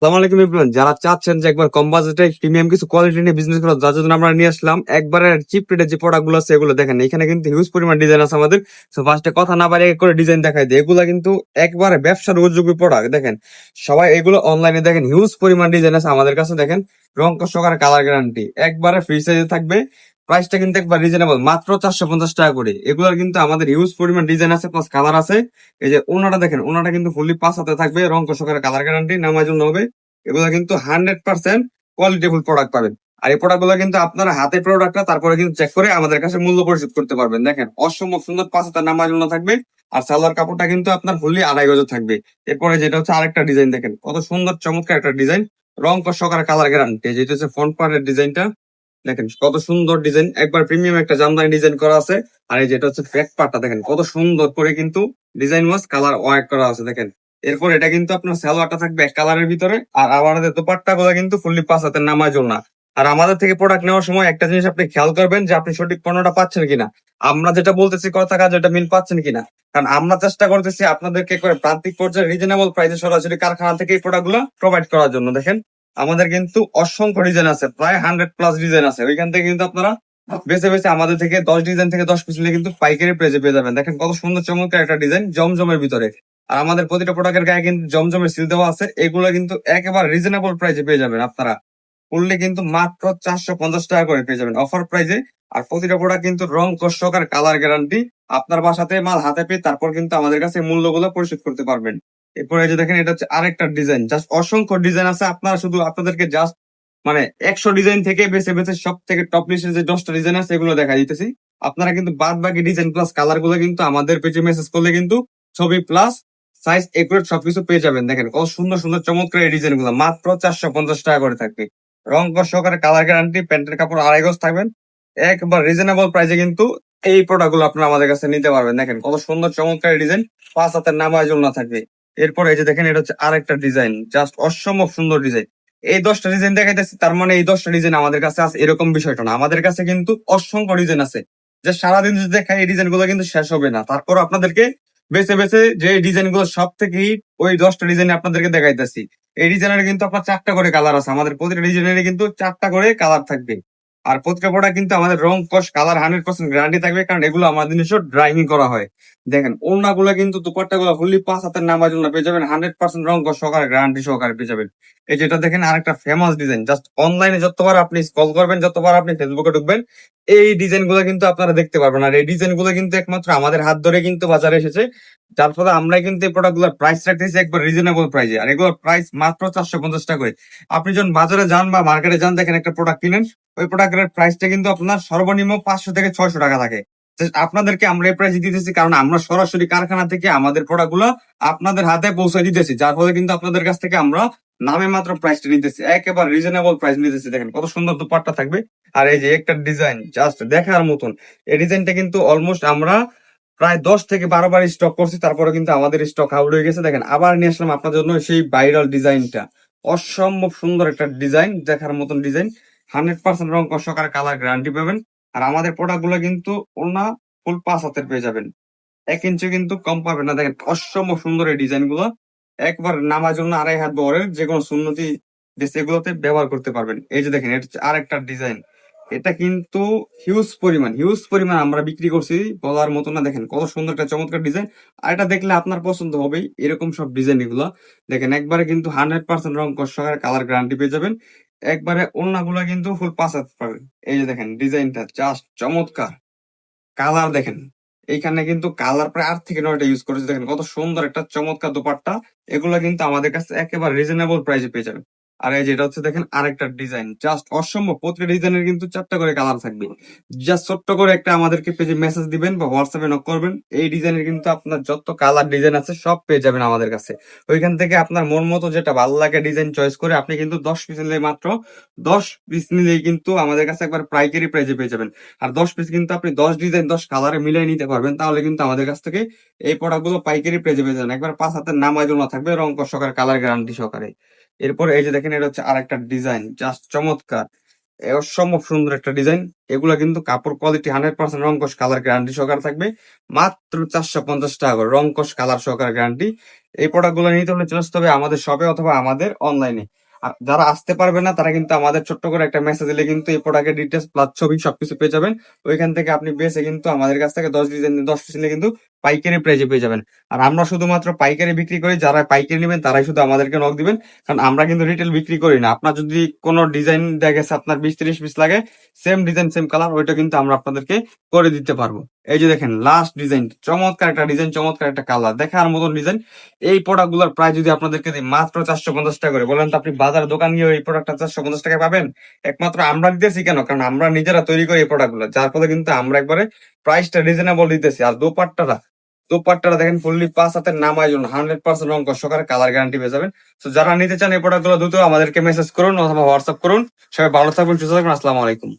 আসসালামু আলাইকুম এভরিওয়ান। যারা চাচ্ছেন যে একবার কম বাজেটে প্রিমিয়াম কিছু কোয়ালিটি নিয়ে বিজনেস করা, যার জন্য আমরা নিয়ে আসলাম একবারে চিপ রেটে যে প্রোডাক্ট গুলো আছে এগুলো দেখেন। এখানে কিন্তু হিউজ পরিমাণ ডিজাইন আছে আমাদের। তো ফার্স্টে কথা না বাড়িয়ে এক করে ডিজাইন দেখাই দিই। এগুলা কিন্তু একবারে ব্যবসার উপযোগী প্রোডাক্ট দেখেন। সবাই এগুলো অনলাইনে দেখেন, হিউজ পরিমাণ ডিজাইন আছে আমাদের কাছে দেখেন। রং সহকারে কালার গ্যারান্টি একবারে ফ্রি সাইজে থাকবে। প্রাইসটা কিন্তু একবার রিজনেবল, মাত্র 450 টাকা করে। এগুলোর কিন্তু আমাদের হিউজ পরিমাণ ডিজাইন আছে, প্লাস কালার আছে। এই যে ওনাটা দেখেন, ওনাটা কিন্তু ফুললি পাঁচ হাতে থাকবে, রং সহকারে কালার গ্যারান্টি, নামার জন্য হবে। এগুলো কিন্তু 100% কোয়ালিটিফুল প্রোডাক্ট পাবেন। আর এই প্রোডাক্ট গুলো কিন্তু আপনারা হাতে প্রোডাক্টটা তারপরে কিন্তু চেক করে আমাদের কাছে মূল্য পরিশোধ করতে পারবেন। দেখেন অসম্ভব সুন্দর 5 হাজার নামার জন্য থাকবে। আর সালোয়ার কাপড়টা কিন্তু আপনার ফুললি 2.5 গজ থাকবে। এরপরে যেটা হচ্ছে আরেকটা ডিজাইন দেখেন, কত সুন্দর চমৎকার একটা ডিজাইন, রং সহকারে কালার গ্যারান্টি। যেটা হচ্ছে ফ্রন্ট পার্টের ডিজাইনটা দেখেন, কত সুন্দর ডিজাইন, একবার প্রিমিয়াম একটা জামদানি ডিজাইন করা আছে। আর এই যেটা হচ্ছে ব্যাক পার্টটা দেখেন, কত সুন্দর করে কিন্তু ডিজাইন ওয়াইজ কালার ওয়ার্ক করা আছে দেখেন। এরপর এটা কিন্তু আপনার সালোয়ারটা থাকবে এক কালারের ভিতরে, আর আমাদের দোপাট্টা গুলো কিন্তু ফুললি 5 হাতের নামার জন্য। আর আমাদের থেকে প্রোডাক্ট নেওয়ার সময় একটা জিনিস আপনি খেয়াল করবেন যে আপনি সঠিক পণ্যটা পাচ্ছেন কিনা, আমরা যেটা বলতেছি কথা কাজ এটা মিল পাচ্ছেন কিনা। কারণ আমরা চেষ্টা করতেছি আপনাদেরকে করে প্রান্তিক পর্যায়ে রিজনেবল প্রাইসে সরাসরি কারখানা থেকে এই প্রোডাক্ট গুলো প্রোভাইড করার জন্য। দেখেন আমাদের কিন্তু অসংখ্য ডিজাইন আছে, প্রায় 100+ ডিজাইন আছে। ওইখান থেকে কিন্তু আপনারা বেছে বেছে আমাদের থেকে 10 ডিজাইন থেকে 10 পিস নিয়ে কিন্তু পাইকারি প্রাইসে পেয়ে যাবেন। দেখেন কত সুন্দর চমৎকার একটা ডিজাইন জমজমের ভিতরে। আর আমাদের প্রতিটা প্রোডাক্টের গায়ে কিন্তু জমজমের সিল দেওয়া আছে। এগুলো কিন্তু একেবারে রিজনেবল প্রাইসে পেয়ে যাবেন আপনারা। করলে কিন্তু মাত্র 450 টাকা করে পেয়ে যাবেন অফার প্রাইসে। আর প্রতিটা প্রোডাক্ট কিন্তু রং কষ্টক আর কালার গ্যারান্টি। আপনার বাসাতে মাল হাতে পেয়ে তারপর কিন্তু আমাদের কাছে মূল্যগুলো পরিশোধ করতে পারবেন। এরপরে এই যে দেখেন, এটা হচ্ছে আরেকটা ডিজাইন, জাস্ট অসংখ্য ডিজাইন আছে। আপনারা শুধু আপনাদেরকে জাস্ট মানে 100 ডিজাইন থেকে বেছে বেছে সব থেকে টপ লিস্টের যে 10টা ডিজাইন আছে এগুলো দেখা দিতেছি। আপনারা কিন্তু বাদ বাকি ডিজাইন প্লাস কালার গুলো কিন্তু আমাদের পেজে মেসেজ করলে কিন্তু ছবি প্লাস সাইজ একুরেট সবকিছু পেয়ে যাবেন। দেখেন কত সুন্দর সুন্দর চমৎকার এই ডিজাইন গুলো, মাত্র 450 টাকা করে থাকবে। রং সহকারে কালার গ্যারান্টি, প্যান্টের কাপড় 2.5 গজ থাকবেন। একবার রিজনেবল প্রাইসে কিন্তু এই প্রোডাক্ট গুলো আপনারা আমাদের কাছে নিতে পারবেন। দেখেন কত সুন্দর চমৎকার ডিজাইন, 5 হাতের নামার জন্য থাকবে। এরপর এই যে দেখেন, এটা হচ্ছে আরেকটা ডিজাইন, জাস্ট অসম্ভব সুন্দর ডিজাইন। এই 10টা ডিজাইন দেখাইতেছি, তার মানে এই 10টা ডিজাইন আমাদের কাছে আছে এরকম বিষয়টা না। আমাদের কাছে কিন্তু অসংখ্য ডিজাইন আছে, যে সারাদিন যদি দেখাই এই ডিজাইন গুলো কিন্তু শেষ হবে না। তারপর আপনাদেরকে বেছে বেছে যে ডিজাইন গুলো সব থেকে হিট ওই 10টা ডিজাইন আপনাদেরকে দেখাইতেছি। এই ডিজাইনের কিন্তু আপনার 4টা করে কালার আছে, আমাদের প্রতিটা ডিজাইনের কিন্তু 4টা করে কালার থাকবে। আর প্রতিটা প্রোডাক্ট কিন্তু আমাদের রং কস কালার 100% গ্যারান্টি থাকবে, কারণ এগুলো আমাদের নিজস্ব ড্রাইভিং করা হয়। দেখেন ওড়না গুলো কিন্তু দুপাট্টা গুলো ফুললি 5 হাতের নামার জন্য পেয়ে যাবেন, 100% রং কস সহকারে গ্যারান্টি সহকারে পেয়ে যাবেন। এই যেটা দেখেন আরেকটা ফেমাস ডিজাইন, জাস্ট অনলাইনে যতবার আপনি স্ক্রল করবেন, যতবার আপনি ফেসবুকে ঢুকবেন, এই ডিজাইন গুলো কিন্তু আপনারা দেখতে পারবেন। আর এই ডিজাইন গুলো কিন্তু একমাত্র আমাদের হাত ধরে কিন্তু বাজারে এসেছে, যার ফলে আমরা কিন্তু এই প্রোডাক্ট গুলোর প্রাইস রাখতেছি একবার রিজনেবল প্রাইসে। আর এগুলোর প্রাইস মাত্র 450 টাকা করে। আপনি যখন বাজারে যান বা মার্কেটে যান, দেখেন একটা প্রোডাক্ট কিনেন, ওই প্রোডাক্টের প্রাইসটা কিন্তু আপনার সর্বনিম্ন 500 থেকে 600 টাকা থাকে। Just আপনাদেরকে আমরা এই প্রাইস দিতেছি কারণ আমরা সরাসরি কারখানা থেকে আমাদের প্রোডাক্ট গুলো আপনাদের হাতে পৌঁছে দিতেছি, যার ফলে কিন্তু আপনাদের কাছ থেকে আমরা নামে মাত্র প্রাইসটা নিতেছি, একেবারে রিজনেবল প্রাইস নিতেছি। দেখেন কত সুন্দর দুপাট্টা থাকবে। আর এই যে একটা ডিজাইন জাস্ট দেখার মতন, এই ডিজাইনটা কিন্তু অলমোস্ট আমরা প্রায় 10 থেকে 12 বার স্টক করছি, তারপরে কিন্তু আমাদের স্টক আউট হয়ে গেছে। দেখেন আবার নিয়ে আসলাম আপনার জন্য সেই ভাইরাল ডিজাইনটা, অসম্ভব সুন্দর একটা ডিজাইন, দেখার মতন ডিজাইন। 100% রং কষকার কালার গ্যারান্টি পাবেন। আর আমাদের প্রোডাক্ট গুলো কিন্তু ওনা ফুল 5 হাতের পেয়ে যাবেন, 1 ইঞ্চি কিন্তু কম পাবেন না। দেখেন অসম্ভব সুন্দর এই ডিজাইন গুলো, একবার নামার জন্য 2.5 হাত বহরের যে কোনো সুন্নতি ড্রেস এগুলোতে ব্যবহার করতে পারবেন। এই যে দেখেন, এটা হচ্ছে আরেকটা ডিজাইন, এটা কিন্তু হিউজ পরিমাণ আমরা বিক্রি করছি, বলার মতো না। দেখেন কত সুন্দর একটা চমৎকার ডিজাইন। আর এটা দেখলে আপনার পছন্দ হবেই, এরকম সব ডিজাইন এগুলো। দেখেন একবারে কিন্তু 100% রং কষার কালার গ্যারান্টি পেয়ে যাবেন। একবারে ওড়নাগুলো কিন্তু ফুল 5 হাত পাবেন। এই যে দেখেন ডিজাইনটা জাস্ট চমৎকার, কালার দেখেন, এইখানে কিন্তু কালার প্রায় 8 থেকে 9টা ইউজ করেছে। দেখেন কত সুন্দর একটা চমৎকার দোপাট্টা। এগুলা কিন্তু আমাদের কাছে একেবারে রিজনেবল প্রাইসে পেয়ে যাবেন। আর এই যেটা হচ্ছে দেখেন আরেকটা ডিজাইন, জাস্ট অসম্ভব, প্রতিটা ডিজাইনের কিন্তু 4টা করে কালার থাকবে। জাস্ট ছোট্ট করে একটা আমাদেরকে পেজে মেসেজ দিবেন বা হোয়াটসঅ্যাপে নক করবেন, এই ডিজাইনের কিন্তু আপনার যত কালার ডিজাইন আছে সব পেয়ে যাবেন আমাদের কাছে। ওইখান থেকে আপনার মন মতো যেটা ভালো লাগে ডিজাইন চয়েস করে আপনি কিন্তু 10 পিস নিলে, মাত্র 10 পিস নিলেই কিন্তু আমাদের কাছে একবার পাইকারি প্রাইসে পেয়ে যাবেন। আর 10 পিস কিন্তু আপনি 10 ডিজাইন 10 কালারে মিলাই নিতে পারবেন, তাহলে কিন্তু আমাদের কাছ থেকে এই প্রোডাক্ট গুলো পাইকারি প্রাইসে পেয়ে যাবেন। একবার 5 হাতের নামায় জন্য থাকবে, রং সহকারে কালার গ্যারান্টি সহকারে। এরপর এই যে দেখেন, এটা হচ্ছে আরেকটা ডিজাইন, জাস্ট চমৎকার। এ অসম্ভব সুন্দর একটা ডিজাইন। এগুলা কিন্তু কাপড় কোয়ালিটি 100% রংকশ কালার গ্যারান্টি সহকারে থাকবে। মাত্র 450 টাকা করে রংকশ কালার সহকারে গ্যারান্টি। এই প্রোডাক্ট গুলো নিতে হলে চলে আসতে হবে আমাদের শপে অথবা আমাদের অনলাইনে। আর যারা আসতে পারবে না তারা কিন্তু আমাদের ছোট্ট করে একটা মেসেজ দিলে কিন্তু এই প্রোডাক্টের ডিটেলস প্লাস ছবি সবকিছু পেয়ে যাবেন। ওইখান থেকে আপনি বেছে কিন্তু আমাদের কাছ থেকে 10 ডিজাইন 10 পিস নিলে কিন্তু পাইকারি প্রাইজে পেয়ে যাবেন। আর আমরা শুধুমাত্র পাইকারি বিক্রি করি, যারা পাইকারি নেবেন তারাই শুধু আমাদেরকে নক দিবেন, কারণ আমরা কিন্তু রিটেল বিক্রি করি না। আপনার যদি কোনো ডিজাইন দেখা গেছে আপনার 20-30 পিস লাগে, সেম ডিজাইন সেম কালার, ওইটা কিন্তু আমরা আপনাদেরকে করে দিতে পারবো। এই যে দেখেন লাস্ট ডিজাইন, চমৎকার একটা ডিজাইন, চমৎকার একটা কালার, দেখার মতন ডিজাইন। এই প্রোডাক্ট গুলোর প্রাইস যদি আপনাদেরকে দিই মাত্র 450 টাকা করে, বলেন তো আপনি বাজার দোকান গিয়ে এই প্রোডাক্টটা 450 টাকায় পাবেন? একমাত্র আমরা দিতেছি কেন, কারণ আমরা নিজেরা তৈরি করি এই প্রোডাক্ট গুলো, যার ফলে কিন্তু আমরা একবারে প্রাইসটা রিজনেবল দিতেছি। আর দোপাট্টাটা দেখেন ফুললি 5 হাতের নামার জন্য 100% রং সহকারে কালার গ্যারান্টি পেয়ে যাবেন। তো যারা নিতে চান এই প্রোডাক্ট গুলো দ্রুত আমাদেরকে মেসেজ করুন অথবা হোয়াটসঅ্যাপ করুন। সবাই ভালো থাকবেন, সুস্থ থাকবেন, আসসালামু আলাইকুম।